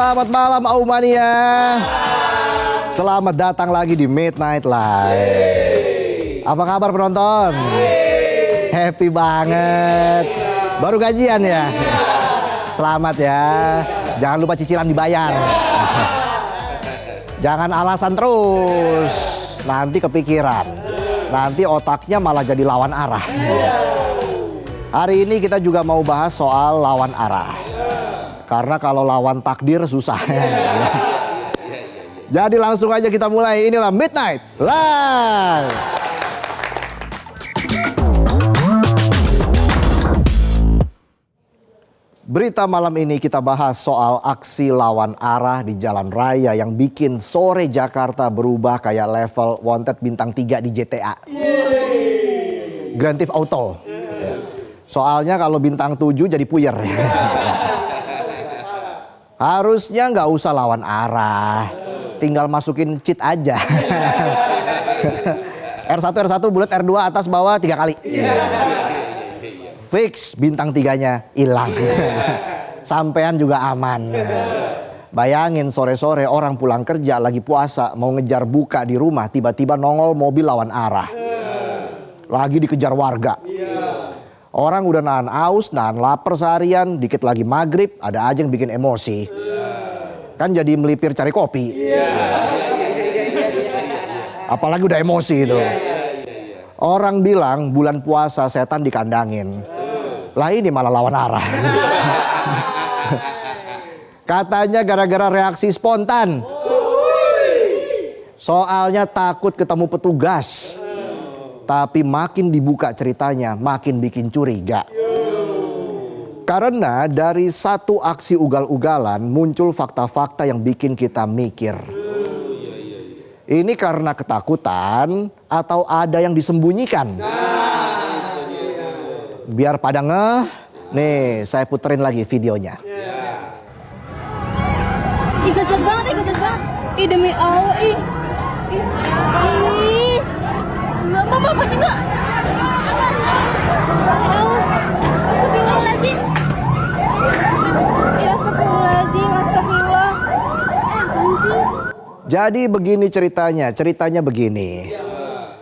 Selamat malam Aumania. Selamat datang lagi di Midnight Live. Apa kabar penonton? Happy banget. Baru gajian ya? Selamat ya. Jangan lupa cicilan dibayar. Jangan alasan terus. Nanti kepikiran. Nanti otaknya malah jadi lawan arah. Hari ini kita juga mau bahas soal lawan arah. Karena kalau lawan takdir susah. Jadi langsung aja kita mulai. Inilah Midnight Live. Berita malam ini kita bahas soal aksi lawan arah di jalan raya yang bikin sore Jakarta berubah kayak level wanted bintang 3 di GTA. Grand Theft Auto. Soalnya kalau bintang 7 jadi puyer. Harusnya nggak usah lawan arah. Tinggal masukin cheat aja. R1 bulat, R2 atas bawah 3 kali. Fix bintang 3-nya hilang. Sampean juga aman. Bayangin sore-sore orang pulang kerja lagi puasa mau ngejar buka di rumah, tiba-tiba nongol mobil lawan arah. Lagi dikejar warga. Orang udah nahan aus, nahan lapar seharian, dikit lagi maghrib, ada aja yang bikin emosi. Kan jadi melipir cari kopi. Apalagi udah emosi itu. Orang bilang bulan puasa setan dikandangin. Lah ini malah lawan arah. Katanya gara-gara reaksi spontan. Soalnya takut ketemu petugas. Tapi makin dibuka ceritanya, makin bikin curiga. Karena dari satu aksi ugal-ugalan muncul fakta-fakta yang bikin kita mikir. Ini karena ketakutan atau ada yang disembunyikan? Biar pada ngeh, nih saya puterin lagi videonya. Ih, kejar banget. Ih, demi Allah, ih. Mama, apa juga? Astagfirullahaladzim. Ya, astagfirullahaladzim, astagfirullah. Apaan sih? Jadi begini ceritanya begini.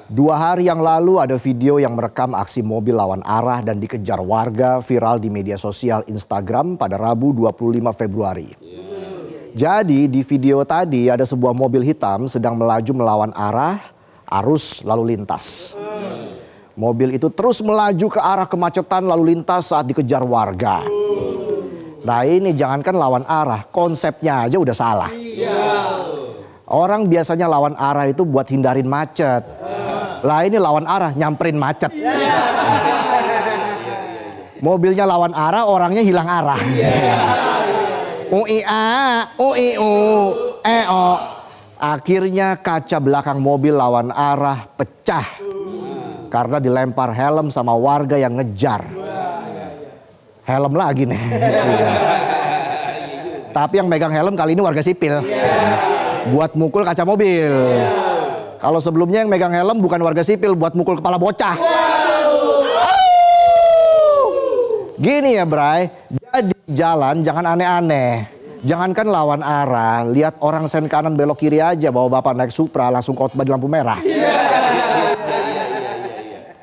2 hari yang lalu ada video yang merekam aksi mobil lawan arah dan dikejar warga viral di media sosial Instagram pada Rabu 25 Februari. Jadi di video tadi ada sebuah mobil hitam sedang melaju melawan arah arus lalu lintas. Mobil itu terus melaju ke arah kemacetan lalu lintas saat dikejar warga. Nah ini jangankan lawan arah, konsepnya aja udah salah. Orang biasanya lawan arah itu buat hindarin macet. Lah ini lawan arah nyamperin macet. Mobilnya lawan arah, orangnya hilang arah. UIA, UIU, EO. Akhirnya kaca belakang mobil lawan arah pecah. Karena dilempar helm sama warga yang ngejar. Helm lagi nih. Tapi yang megang helm kali ini warga sipil. Buat mukul kaca mobil. Kalau sebelumnya yang megang helm bukan warga sipil, buat mukul kepala bocah. Gini ya Bray, jadi jalan jangan aneh-aneh. Jangankan lawan arah, lihat orang sen kanan belok kiri aja bawa bapak naik Supra langsung khotbah di lampu merah.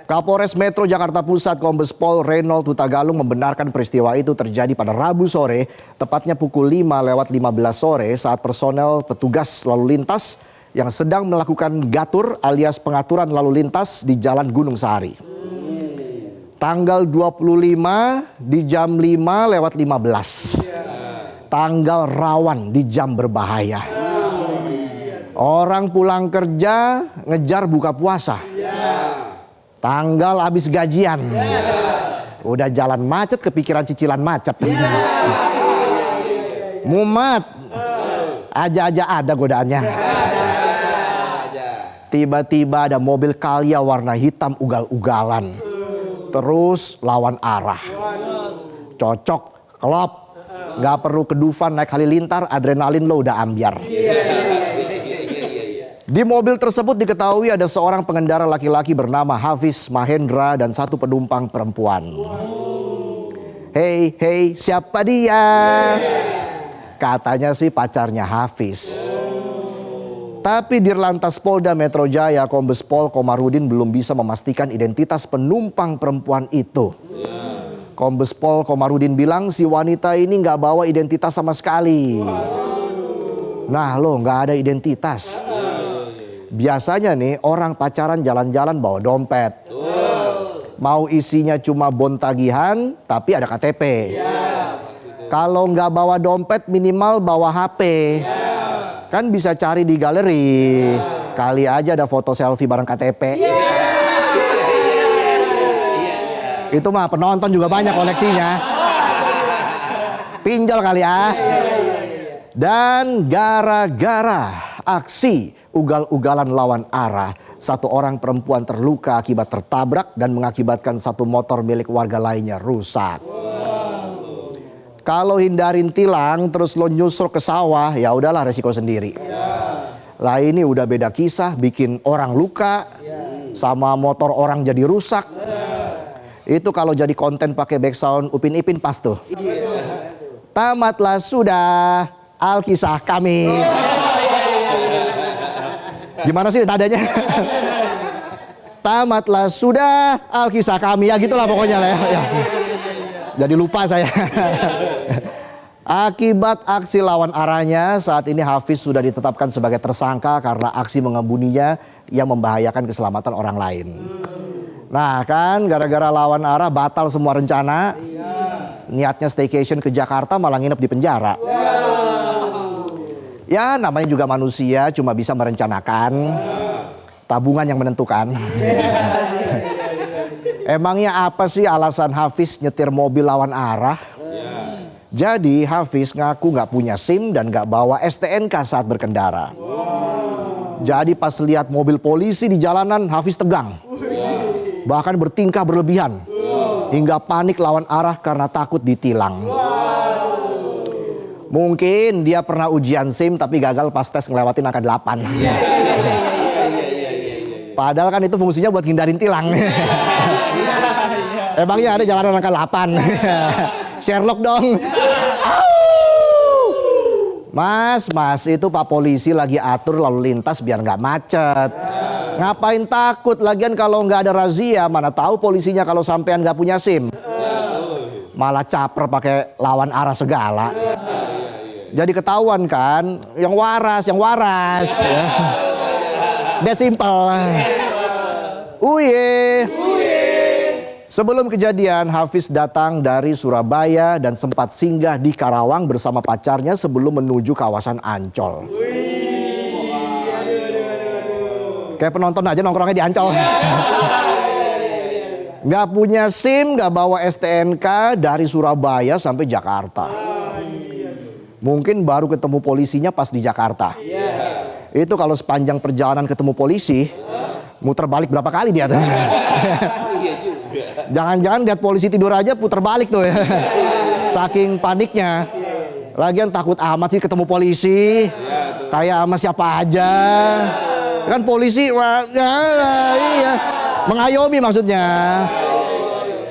Kapolres Metro Jakarta Pusat Kombes Pol Reynold Hutagalung membenarkan peristiwa itu terjadi pada Rabu sore, tepatnya pukul 5:15 sore saat personel petugas lalu lintas yang sedang melakukan gatur alias pengaturan lalu lintas di Jalan Gunung Sahari. Tanggal 25 di jam 5:15. Tanggal rawan di jam berbahaya. Orang pulang kerja ngejar buka puasa. Tanggal habis gajian. Udah jalan macet kepikiran cicilan macet. Mumet. Aja-aja ada godaannya. Tiba-tiba ada mobil Calya warna hitam ugal-ugalan. Terus lawan arah. Cocok, klop. Gak perlu kedufan naik halilintar, adrenalin lo udah ambiar. Di mobil tersebut diketahui ada seorang pengendara laki-laki bernama Hafiz Mahendra dan 1 penumpang perempuan. Hei, siapa dia? Katanya sih pacarnya Hafiz. Tapi Dirlantas Polda Metro Jaya Kombes Pol Komarudin belum bisa memastikan identitas penumpang perempuan itu. Kombes Pol Komarudin bilang si wanita ini nggak bawa identitas sama sekali. Nah lo nggak ada identitas. Biasanya nih orang pacaran jalan-jalan bawa dompet. Mau isinya cuma bon tagihan tapi ada KTP. Kalau nggak bawa dompet minimal bawa HP. Kan bisa cari di galeri. Kali aja ada foto selfie bareng KTP. Itu mah penonton juga banyak koleksinya. Pinjol kali ya. Dan gara-gara aksi ugal-ugalan lawan arah, satu orang perempuan terluka akibat tertabrak dan mengakibatkan satu motor milik warga lainnya rusak. Kalau hindarin tilang terus lo nyusul ke sawah, ya udahlah resiko sendiri. Lah ini udah beda kisah, bikin orang luka sama motor orang jadi rusak. Itu kalau jadi konten pakai background Upin Ipin pas tuh. Tamatlah sudah Alkisah kami. Gimana sih nadanya? Tamatlah sudah Alkisah kami, ya gitulah pokoknya lah ya. Jadi lupa saya. Akibat aksi lawan arahnya, saat ini Hafiz sudah ditetapkan sebagai tersangka karena aksi mengebuninya yang membahayakan keselamatan orang lain. Nah kan gara-gara lawan arah batal semua rencana. Niatnya staycation ke Jakarta malah nginep di penjara. Ya namanya juga manusia, cuma bisa merencanakan. Tabungan yang menentukan. Emangnya apa sih alasan Hafiz nyetir mobil lawan arah? Jadi Hafiz ngaku nggak punya SIM dan nggak bawa STNK saat berkendara. Jadi pas lihat mobil polisi di jalanan, Hafiz tegang. Bahkan bertingkah berlebihan. Hingga panik lawan arah karena takut ditilang. Mungkin dia pernah ujian SIM tapi gagal pas tes ngelewatin angka 8. Padahal kan itu fungsinya buat hindarin tilang. Emangnya ada jalanan angka 8. Sherlock dong. Mas, itu Pak Polisi lagi atur lalu lintas biar nggak macet. Ngapain takut? Lagian kalau nggak ada razia, mana tahu polisinya kalau sampean nggak punya SIM. Malah caper pakai lawan arah segala. Jadi ketahuan kan, yang waras. Ya. That simple. Uye. Sebelum kejadian, Hafiz datang dari Surabaya dan sempat singgah di Karawang bersama pacarnya sebelum menuju kawasan Ancol. Kayak penonton aja nongkrongnya di Ancol. Nggak punya SIM, nggak bawa STNK dari Surabaya sampai Jakarta. Mungkin baru ketemu polisinya pas di Jakarta. Itu kalau sepanjang perjalanan ketemu polisi, muter balik berapa kali dia tuh. Jangan-jangan lihat polisi tidur aja puter balik tuh ya. Saking paniknya. Lagian takut amat sih ketemu polisi. Kayak sama siapa aja. Kan polisi iya. Mengayomi maksudnya.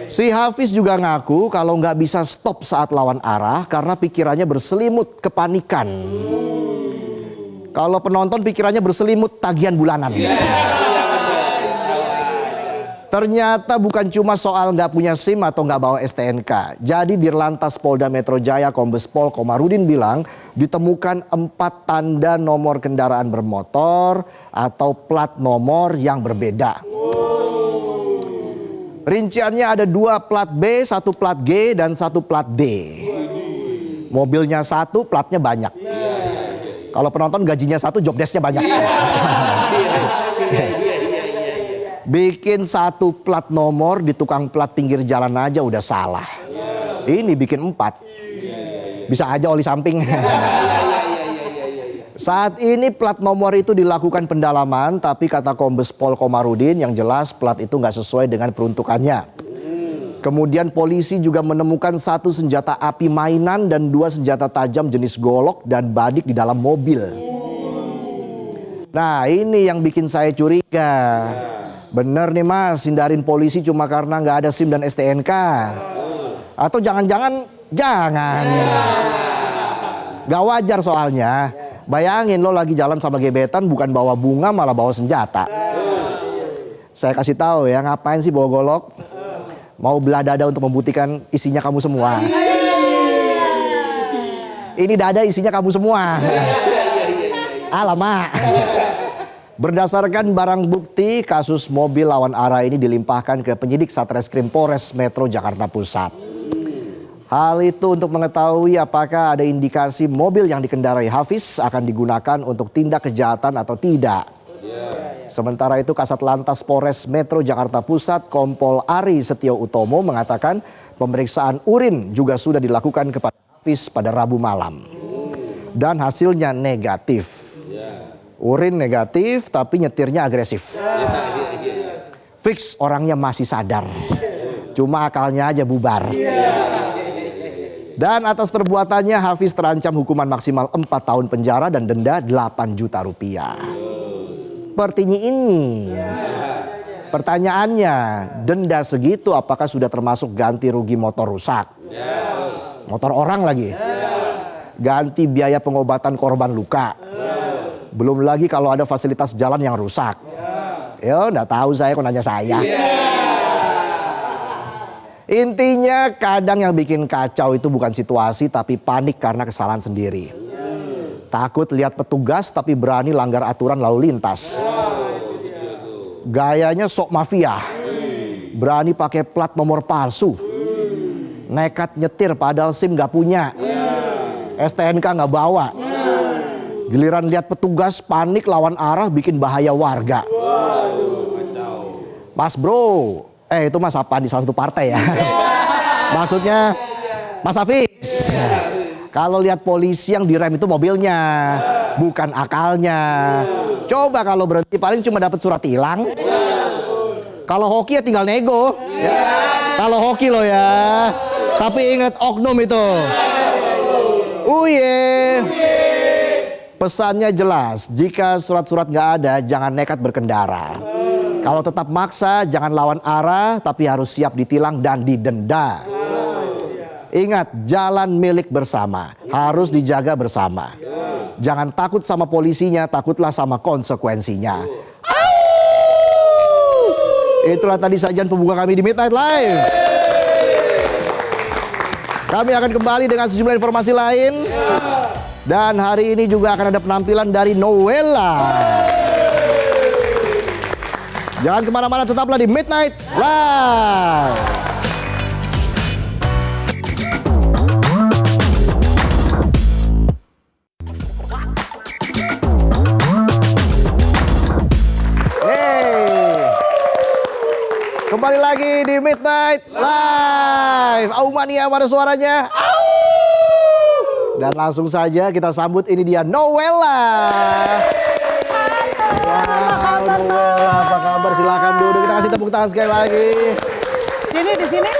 Si Hafiz juga ngaku kalau nggak bisa stop saat lawan arah karena pikirannya berselimut kepanikan. Kalau penonton pikirannya berselimut tagihan bulanan. Ternyata bukan cuma soal nggak punya SIM atau nggak bawa STNK. Jadi Dirlantas Polda Metro Jaya Kombes Pol Komarudin bilang ditemukan 4 tanda nomor kendaraan bermotor atau plat nomor yang berbeda. Rinciannya ada 2 plat B, 1 plat G, dan 1 plat D. Mobilnya 1, platnya banyak. Kalau penonton gajinya 1, jobdesknya banyak. Bikin 1 plat nomor di tukang plat pinggir jalan aja udah salah. Ini bikin 4. Bisa aja oli samping. Saat ini plat nomor itu dilakukan pendalaman, tapi kata Kombes Pol Komarudin yang jelas plat itu nggak sesuai dengan peruntukannya. Kemudian polisi juga menemukan 1 senjata api mainan dan 2 senjata tajam jenis golok dan badik di dalam mobil. Nah ini yang bikin saya curiga. Bener nih mas, hindarin polisi cuma karena nggak ada SIM dan STNK. Atau jangan-jangan, Gak wajar soalnya. Bayangin lo lagi jalan sama gebetan bukan bawa bunga malah bawa senjata. Saya kasih tahu ya, ngapain sih bawa golok? Mau belah dada untuk membuktikan isinya kamu semua. Ini dada isinya kamu semua. Alamak. Berdasarkan barang bukti, kasus mobil lawan arah ini dilimpahkan ke penyidik Satreskrim Polres Metro Jakarta Pusat. Hal itu untuk mengetahui apakah ada indikasi mobil yang dikendarai Hafiz akan digunakan untuk tindak kejahatan atau tidak. Sementara itu Kasat Lantas Polres Metro Jakarta Pusat Kompol Ari Setio Utomo mengatakan pemeriksaan urin juga sudah dilakukan kepada Hafiz pada Rabu malam. Dan hasilnya negatif. Urin negatif tapi nyetirnya agresif. Fix orangnya masih sadar. Cuma akalnya aja bubar. Dan atas perbuatannya Hafiz terancam hukuman maksimal 4 tahun penjara dan denda 8 juta rupiah. Pertanyaannya, denda segitu apakah sudah termasuk ganti rugi motor rusak? Motor orang lagi. Ganti biaya pengobatan korban luka. Belum lagi kalau ada fasilitas jalan yang rusak. Ya, enggak tahu saya kok nanya saya. Intinya kadang yang bikin kacau itu bukan situasi tapi panik karena kesalahan sendiri. Takut lihat petugas tapi berani langgar aturan lalu lintas. Gayanya sok mafia. Berani pakai plat nomor palsu. Nekat nyetir padahal SIM gak punya. STNK gak bawa. Giliran lihat petugas panik lawan arah bikin bahaya warga. Mas bro. Itu mas apa di salah satu partai ya? Maksudnya Mas Hafiz. Kalau lihat polisi yang direm itu mobilnya, bukan akalnya. Coba kalau berhenti paling cuma dapat surat hilang. Kalau hoki ya tinggal nego. Kalau hoki loh ya. Tapi ingat oknum itu. Pesannya jelas, jika surat-surat nggak ada jangan nekat berkendara. Kalau tetap maksa jangan lawan arah tapi harus siap ditilang dan didenda. Ingat, jalan milik bersama, harus dijaga bersama. Jangan takut sama polisinya, takutlah sama konsekuensinya. Itulah tadi sajian pembuka kami di Midnight Live. Kami akan kembali dengan sejumlah informasi lain. Dan hari ini juga akan ada penampilan dari Nowela. Jangan kemana-mana, tetaplah di Midnight Live. Kembali lagi di Midnight Live. Aumania, mana suaranya? Dan langsung saja kita sambut, ini dia Nowela. Wow, Nowela, apa kabar? Silakan duduk, kita kasih tepuk tangan sekali lagi. Sini, di sini?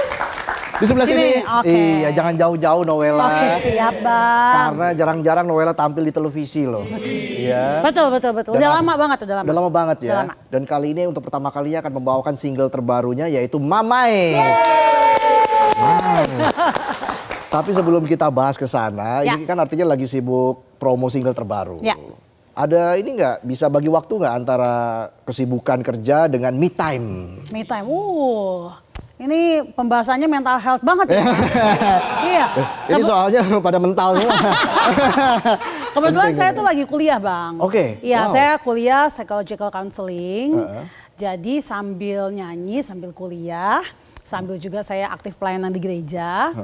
Di sebelah sini. Oke. Iya, jangan jauh-jauh Nowela. Oke, siap Bang. Karena jarang-jarang Nowela tampil di televisi loh. Iya. Betul. Udah lama banget, udah Udah lama banget ya. Udah lama. Dan kali ini untuk pertama kalinya akan membawakan single terbarunya yaitu Mamai. Wow. Tapi sebelum kita bahas ke sana, Ya. ini kan artinya lagi sibuk promo single terbaru. Ya. Ada ini nggak, bisa bagi waktu nggak antara kesibukan kerja dengan me time? Me time. Ini pembahasannya mental health banget ya. Iya. Ini soalnya pada mental semua. Kebetulan Penting. saya tuh lagi kuliah Bang. Oke, Iya, wow. saya kuliah psychological counseling. Jadi sambil nyanyi, sambil kuliah, sambil juga saya aktif pelayanan di gereja.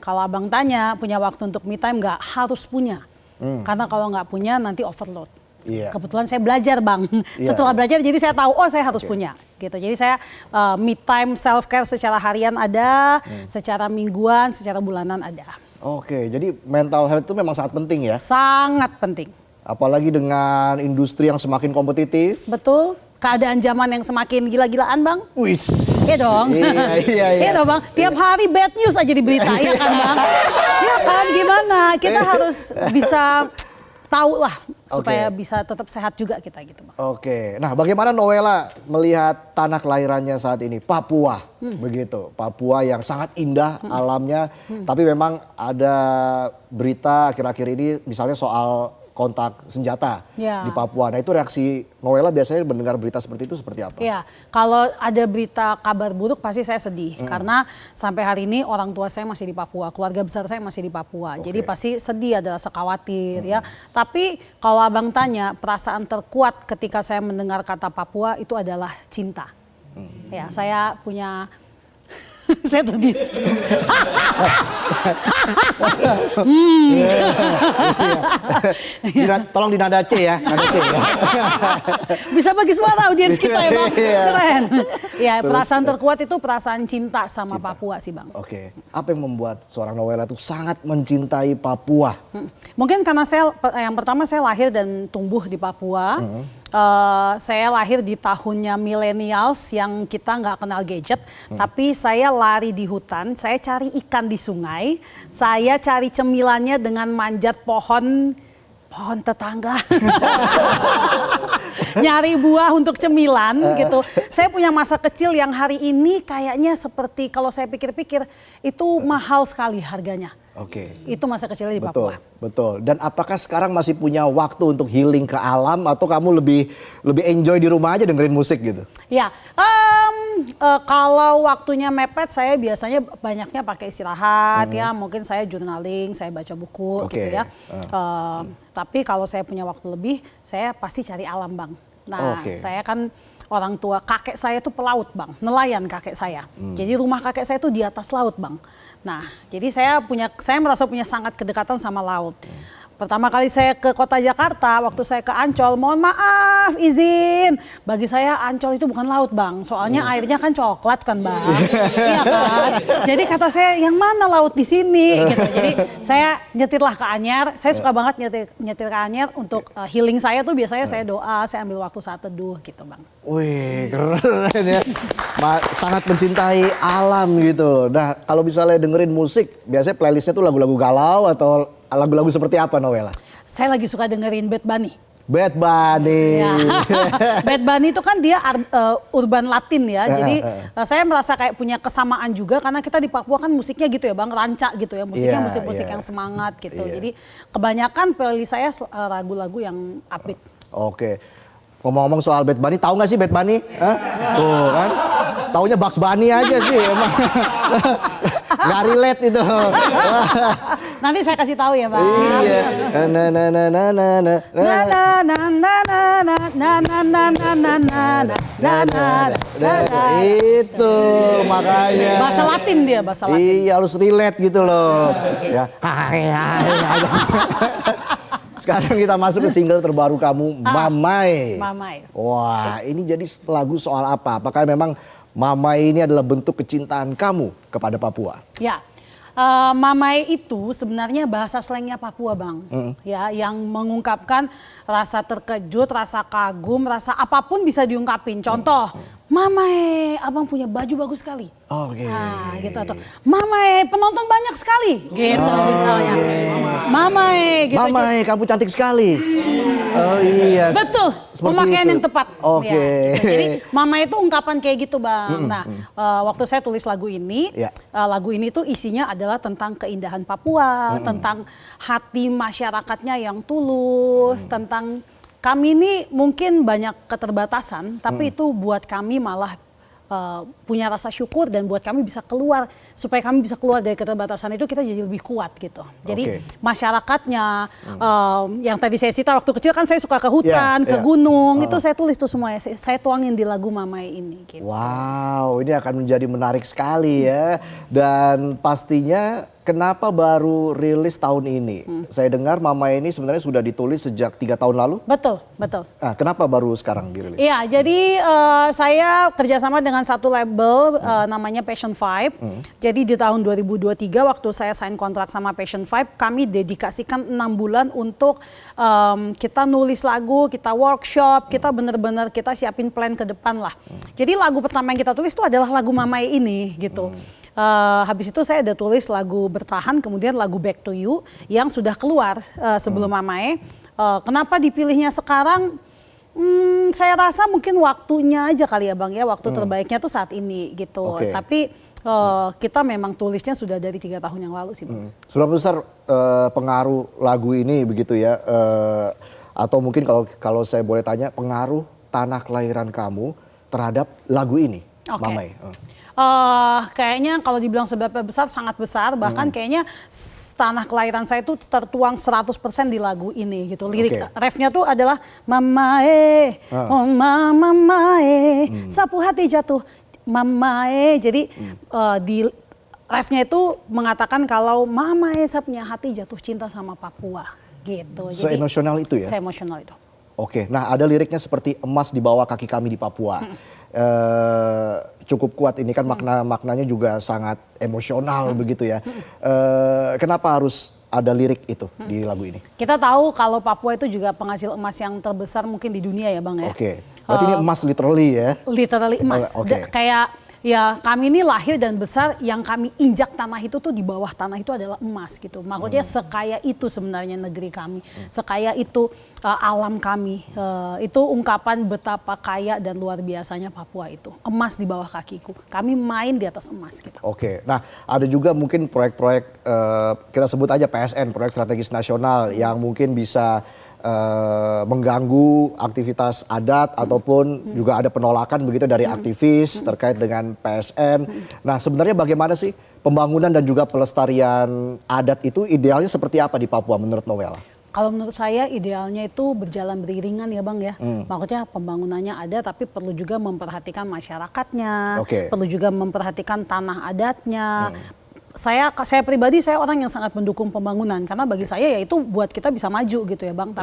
Kalau abang tanya punya waktu untuk me time, nggak harus punya. Karena kalau nggak punya nanti overload. Iya. Kebetulan saya belajar Bang. Iya. Setelah belajar jadi saya tahu saya harus punya. Gitu. Jadi saya me time self care secara harian ada, secara mingguan, secara bulanan ada. Oke, jadi mental health itu memang sangat penting ya. Sangat penting. Apalagi dengan industri yang semakin kompetitif. Betul. Keadaan zaman yang semakin gila-gilaan Bang. Wis. Iya dong. Iya. Iya dong Bang. Tiap hari bad news aja di berita ya kan Bang. Iya kan, gimana? Kita harus bisa tahu lah supaya bisa tetap sehat juga kita gitu Bang. Oke, nah bagaimana Nowela melihat tanah kelahirannya saat ini, Papua, begitu. Papua yang sangat indah alamnya, tapi memang ada berita akhir-akhir ini misalnya soal kontak senjata di Papua. Nah itu reaksi Nowela biasanya mendengar berita seperti itu seperti apa? Iya, kalau ada berita kabar buruk pasti saya sedih. Karena sampai hari ini orang tua saya masih di Papua, keluarga besar saya masih di Papua. Jadi pasti sedih, ada rasa khawatir ya. Tapi kalau abang tanya, perasaan terkuat ketika saya mendengar kata Papua itu adalah cinta. Ya, saya punya... saya tadi Tolong di nada C ya, nada C ya. Bisa bagi suara audiens kita ya Bang, keren. Ya perasaan terkuat itu perasaan cinta sama Papua sih Bang. Oke, apa yang membuat seorang Nowela itu sangat mencintai Papua? Mungkin karena yang pertama saya lahir dan tumbuh di Papua. Saya lahir di tahunnya millennials yang kita nggak kenal gadget, tapi saya lari di hutan, saya cari ikan di sungai, saya cari cemilannya dengan manjat pohon tetangga. Nyari buah untuk cemilan gitu. Saya punya masa kecil yang hari ini kayaknya seperti kalau saya pikir-pikir itu mahal sekali harganya. Oke. Itu masa kecilnya di Papua. Betul. Dan apakah sekarang masih punya waktu untuk healing ke alam atau kamu lebih enjoy di rumah aja dengerin musik gitu? Ya, kalau waktunya mepet saya biasanya banyaknya pakai istirahat ya. Mungkin saya journaling, saya baca buku gitu ya. Tapi kalau saya punya waktu lebih, saya pasti cari alam Bang. Nah, saya kan orang tua, kakek saya tuh pelaut Bang, nelayan kakek saya. Jadi rumah kakek saya tuh di atas laut Bang. Nah, jadi saya merasa punya sangat kedekatan sama laut. Pertama kali saya ke kota Jakarta, waktu saya ke Ancol, mohon maaf, izin. Bagi saya Ancol itu bukan laut Bang, soalnya airnya kan coklat kan Bang. Iya kan? Jadi kata saya, yang mana laut di sini? Gitu. Jadi saya nyetirlah ke Anyer, saya suka banget nyetir ke Anyer untuk healing saya tuh biasanya saya doa, saya ambil waktu saat teduh gitu Bang. Wih, keren ya. Sangat mencintai alam gitu. Nah, kalau misalnya dengerin musik, biasanya playlistnya tuh lagu-lagu galau atau lagu-lagu seperti apa Nowela? Saya lagi suka dengerin Bad Bunny. Bad Bunny. Ya. Bad Bunny itu kan dia urban Latin ya. Jadi saya merasa kayak punya kesamaan juga karena kita di Papua kan musiknya gitu ya Bang, rancak gitu ya. Musiknya musik-musik yang semangat gitu. Jadi kebanyakan playlist saya lagu-lagu yang upbeat. Oke. Ngomong-ngomong soal Bad Bunny, tahu nggak sih Bad Bunny? Tuh kan, taunya Bugs Bunny aja sih emang. Nggak relate itu. Nanti saya kasih tahu ya Bang. Iya. Itu makanya. Bahasa Latin dia, bahasa Latin. Iya, harus relate gitu loh. Ya. Sekarang kita masuk ke single terbaru kamu, Mamai. Mamai. Wah, ini jadi lagu soal apa? Apakah memang Mamai ini adalah bentuk kecintaan kamu kepada Papua? Ya, Mamai itu sebenarnya bahasa slangnya Papua Bang. Ya, yang mengungkapkan rasa terkejut, rasa kagum, rasa apapun bisa diungkapin. Contoh, Mamai, abang punya baju bagus sekali. Oke. Nah, gitu atau Mamai, penonton banyak sekali. Gitu misalnya. Mamai, gitu. Mamai, kamu cantik sekali. Oh iya. Betul, pemakaian yang tepat. Oke. Ya, gitu. Jadi Mamai itu ungkapan kayak gitu Bang. Nah, waktu saya tulis lagu ini, lagu ini tuh isinya adalah tentang keindahan Papua, tentang hati masyarakatnya yang tulus, tentang kami ini mungkin banyak keterbatasan, tapi itu buat kami malah punya rasa syukur dan buat kami bisa keluar, supaya kami bisa keluar dari keterbatasan itu kita jadi lebih kuat gitu. Jadi masyarakatnya yang tadi saya cerita waktu kecil kan saya suka ke hutan, ke gunung, itu saya tulis tuh semuanya, saya tuangin di lagu Mamai ini. Gitu. Wow, ini akan menjadi menarik sekali ya. Dan pastinya kenapa baru rilis tahun ini? Saya dengar Mamai ini sebenarnya sudah ditulis sejak 3 tahun lalu. Betul, betul. Nah, kenapa baru sekarang dirilis? Iya, jadi saya kerjasama dengan satu label namanya Passion 5. Jadi di tahun 2023 waktu saya sign kontrak sama Passion 5, kami dedikasikan 6 bulan untuk kita nulis lagu, kita workshop, kita benar-benar kita siapin plan ke depan lah. Jadi lagu pertama yang kita tulis itu adalah lagu Mamai ini gitu. Habis itu saya ada tulis lagu Bertahan, kemudian lagu Back to You yang sudah keluar sebelum Mamai. Kenapa dipilihnya sekarang? Saya rasa mungkin waktunya aja kali ya Bang ya, waktu terbaiknya tuh saat ini gitu. Oke. Tapi kita memang tulisnya sudah dari 3 tahun yang lalu sih Bang. Seberapa besar pengaruh lagu ini begitu ya? Atau mungkin kalau saya boleh tanya, pengaruh tanah kelahiran kamu terhadap lagu ini, Mamai? Kayaknya kalau dibilang seberapa besar, sangat besar. Bahkan kayaknya tanah kelahiran saya itu tertuang 100% di lagu ini gitu. Lirik refnya tuh adalah Mamae, oh mamae, sapu hati jatuh Mamae. Jadi di refnya itu mengatakan kalau Mamae sapunya hati jatuh cinta sama Papua gitu. Jadi Se-emosional itu ya? Se-emosional itu. Oke, nah ada liriknya seperti emas di bawah kaki kami di Papua. Cukup kuat ini kan maknanya juga sangat emosional begitu ya. Kenapa harus ada lirik itu di lagu ini? Kita tahu kalau Papua itu juga penghasil emas yang terbesar mungkin di dunia ya Bang ya. Oke, berarti ini emas literally ya? Literally emas. Kayak ya kami ini lahir dan besar, yang kami injak tanah itu tuh di bawah tanah itu adalah emas gitu. Maksudnya sekaya itu sebenarnya negeri kami, sekaya itu alam kami. Itu ungkapan betapa kaya dan luar biasanya Papua itu. Emas di bawah kakiku, kami main di atas emas gitu. Oke, nah ada juga mungkin proyek-proyek kita sebut aja PSN, proyek strategis nasional yang mungkin bisa mengganggu aktivitas adat ataupun juga ada penolakan begitu dari aktivis terkait dengan PSN. Nah sebenarnya bagaimana sih pembangunan dan juga pelestarian adat itu idealnya seperti apa di Papua menurut Nowela? Kalau menurut saya idealnya itu berjalan beriringan ya Bang ya. Maksudnya pembangunannya ada tapi perlu juga memperhatikan masyarakatnya, perlu juga memperhatikan tanah adatnya. Saya pribadi saya orang yang sangat mendukung pembangunan karena bagi saya ya itu buat kita bisa maju gitu ya Bang.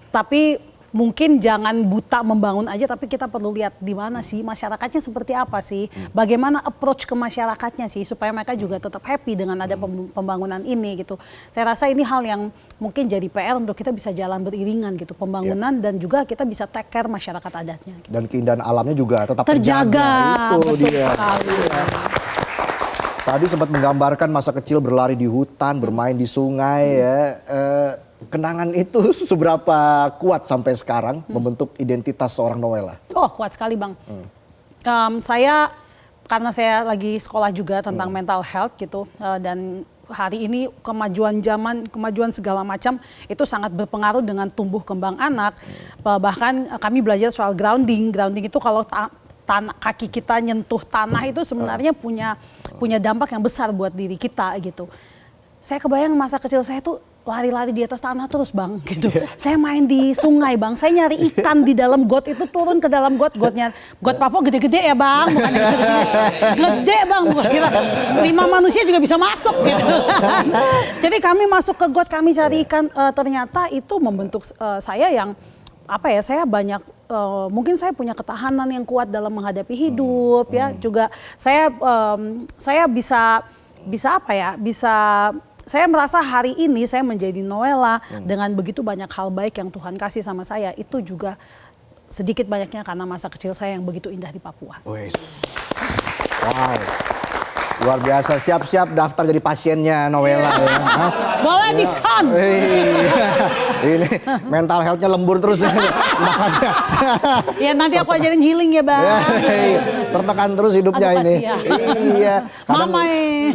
Tapi mungkin jangan buta membangun aja, tapi kita perlu lihat di mana sih masyarakatnya seperti apa sih, bagaimana approach ke masyarakatnya sih supaya mereka juga tetap happy dengan ada pembangunan ini gitu. Saya rasa ini hal yang mungkin jadi PR untuk kita bisa jalan beriringan gitu, pembangunan dan juga kita bisa take care masyarakat adatnya. Gitu. Dan keindahan alamnya juga tetap terjaga. Itu betul dia. Sekali. Tadi sempat menggambarkan masa kecil berlari di hutan, bermain di sungai ya. Kenangan itu seberapa kuat sampai sekarang membentuk identitas seorang Nowela? Oh kuat sekali Bang. Karena saya lagi sekolah juga tentang mental health gitu. Dan hari ini kemajuan zaman, kemajuan segala macam itu sangat berpengaruh dengan tumbuh kembang anak. Bahkan kami belajar soal grounding. Grounding itu kalau kaki kita nyentuh tanah itu sebenarnya punya dampak yang besar buat diri kita gitu. Saya kebayang masa kecil saya tuh lari-lari di atas tanah terus Bang gitu. Saya main di sungai Bang, saya nyari ikan di dalam got itu, turun ke dalam got Papua gede-gede ya Bang, bukan yang segede. Gede Bang, bukan kira 5 manusia juga bisa masuk gitu. Jadi kami masuk ke got, kami cari ikan, ternyata itu membentuk saya yang saya banyak mungkin saya punya ketahanan yang kuat dalam menghadapi hidup ya, juga saya saya merasa hari ini saya menjadi Nowela dengan begitu banyak hal baik yang Tuhan kasih sama saya, itu juga sedikit banyaknya karena masa kecil saya yang begitu indah di Papua. Wow. Luar biasa, siap-siap daftar jadi pasiennya Nowela ya. Boleh diskon. Ini mental health-nya lembur terus ya. Makanya. Ya nanti aku ajarin healing ya Bang. Tertekan terus hidupnya ini. Iya. Mamai.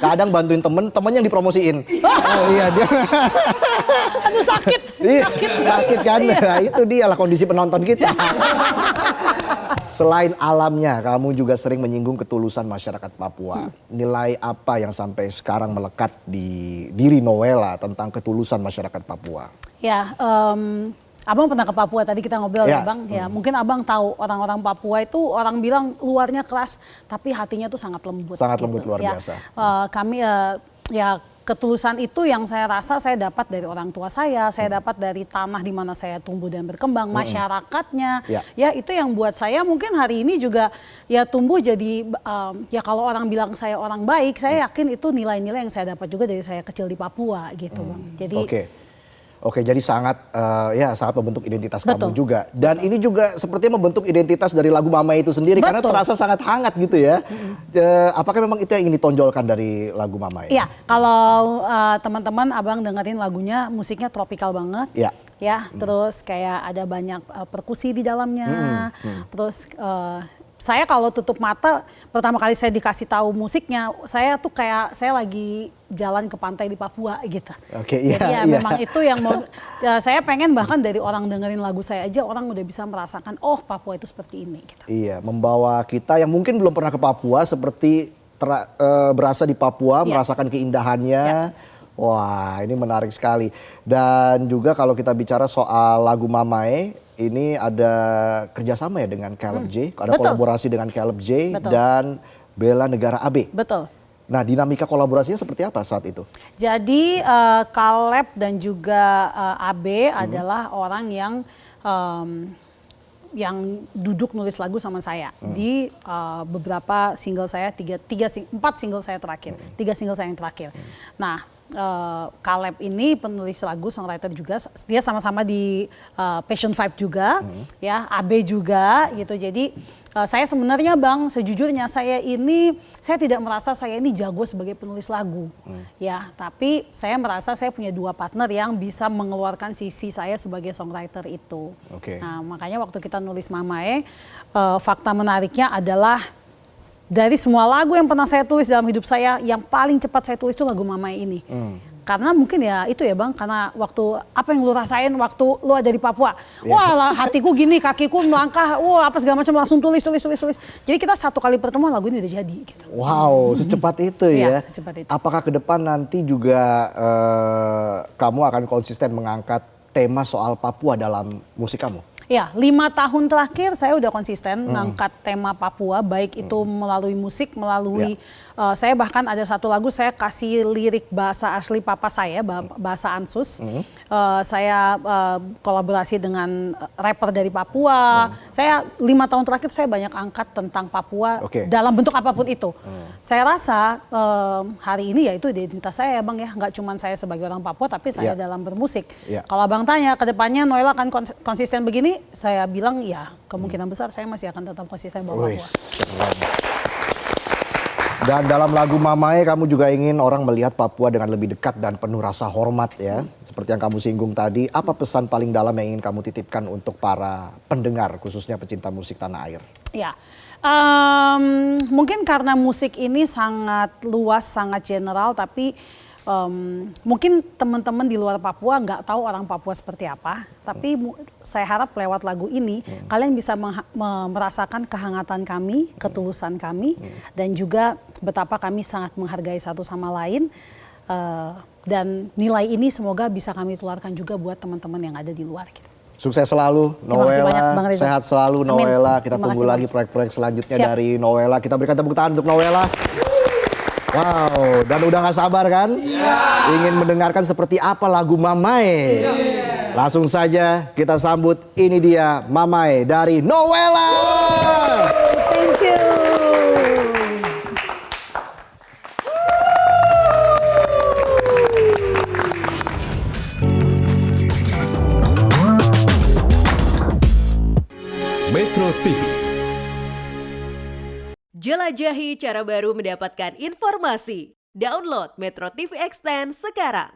Kadang bantuin temen yang dipromosiin. Iya dia. Aduh sakit. Sakit kan. Nah, itu dia lah kondisi penonton kita. Selain alamnya, kamu juga sering menyinggung ketulusan masyarakat Papua. Nilai apa yang sampai sekarang melekat di diri Nowela tentang ketulusan masyarakat Papua? Ya, Abang pernah ke Papua, tadi kita ngobrol ya Bang. Ya, mungkin Abang tahu orang-orang Papua itu orang bilang luarnya keras, tapi hatinya tuh sangat lembut. Sangat gitu. lembut luar biasa. Kami ketulusan itu yang saya rasa saya dapat dari orang tua saya dapat dari tanah di mana saya tumbuh dan berkembang, masyarakatnya. Ya itu yang buat saya mungkin hari ini juga ya tumbuh jadi ya kalau orang bilang saya orang baik, saya yakin itu nilai-nilai yang saya dapat juga dari saya kecil di Papua gitu Bang. Jadi Oke, jadi sangat sangat membentuk identitas kamu Betul. juga. Dan ini juga sepertinya membentuk identitas dari lagu Mama itu sendiri karena Betul. terasa sangat hangat gitu ya. Apakah memang itu yang ingin ditonjolkan dari lagu Mama Iya, kalau teman-teman abang dengerin lagunya, musiknya tropikal banget. Iya. Ya, terus kayak ada banyak perkusi di dalamnya. Terus saya kalau tutup mata, pertama kali saya dikasih tahu musiknya, saya tuh kayak saya lagi jalan ke pantai di Papua gitu. Oke, iya, Jadi ya iya. memang itu yang mau saya pengen, bahkan dari orang dengerin lagu saya aja orang udah bisa merasakan, oh Papua itu seperti ini gitu. Iya, membawa kita yang mungkin belum pernah ke Papua seperti berasa di Papua, Iya. merasakan keindahannya. Wah, ini menarik sekali. Dan juga kalau kita bicara soal lagu Mamae, ini ada kerjasama ya dengan Caleb J, ada Betul. kolaborasi dengan Caleb J Betul. dan Bella Negara AB. Betul. Nah, dinamika kolaborasinya seperti apa saat itu? Jadi Caleb dan juga AB adalah orang yang duduk nulis lagu sama saya di beberapa single saya, 4 single saya terakhir, 3 single saya yang terakhir. Nah, Caleb ini penulis lagu, songwriter juga, dia sama-sama di Passion 5 juga, ya, AB juga gitu. Jadi saya sebenarnya Bang, sejujurnya saya tidak merasa saya ini jago sebagai penulis lagu, ya. Tapi saya merasa saya punya 2 partner yang bisa mengeluarkan sisi saya sebagai songwriter itu. Oke. Nah, makanya waktu kita nulis Mamae, fakta menariknya adalah dari semua lagu yang pernah saya tulis dalam hidup saya, yang paling cepat saya tulis itu lagu Mamae ini. Karena mungkin ya itu ya Bang, karena waktu apa yang lu rasain waktu lu ada di Papua. Wah lah, hatiku gini, kakiku melangkah, wah apa segala macam, langsung tulis. Jadi kita 1 kali pertemuan lagu ini udah jadi gitu. Wow, secepat itu ya. Iya, secepat itu. Apakah ke depan nanti juga kamu akan konsisten mengangkat tema soal Papua dalam musik kamu? Ya, 5 tahun terakhir saya udah konsisten ngangkat tema Papua, baik itu melalui musik, melalui saya bahkan ada satu lagu saya kasih lirik bahasa asli papa saya, bahasa Ansus. Saya kolaborasi dengan rapper dari Papua. Saya 5 tahun terakhir saya banyak angkat tentang Papua dalam bentuk apapun itu. Saya rasa hari ini ya itu identitas saya ya Bang ya, nggak cuma saya sebagai orang Papua tapi saya dalam bermusik. Kalau Abang tanya ke depannya Noella akan konsisten begini, saya bilang ya kemungkinan besar saya masih akan tetap konsisten bawa Papua. Dan dalam lagu Mamae kamu juga ingin orang melihat Papua dengan lebih dekat dan penuh rasa hormat ya. Seperti yang kamu singgung tadi, apa pesan paling dalam yang ingin kamu titipkan untuk para pendengar khususnya pecinta musik tanah air? Ya, mungkin karena musik ini sangat luas, sangat general, tapi mungkin teman-teman di luar Papua nggak tahu orang Papua seperti apa, tapi saya harap lewat lagu ini kalian bisa merasakan kehangatan kami, ketulusan kami, dan juga betapa kami sangat menghargai satu sama lain. Dan nilai ini semoga bisa kami tularkan juga buat teman-teman yang ada di luar. Gitu. Sukses selalu Noella, sehat selalu Noella. Kita tunggu lagi proyek-proyek selanjutnya dari Noella. Kita berikan tepuk tangan untuk Noella. Wow, dan udah gak sabar kan? Ingin mendengarkan seperti apa lagu Mamae. Langsung saja kita sambut, ini dia Mamae dari Noella. Thank you. Metro TV. Jelajahi cara baru mendapatkan informasi. Download Metro TV Extend sekarang.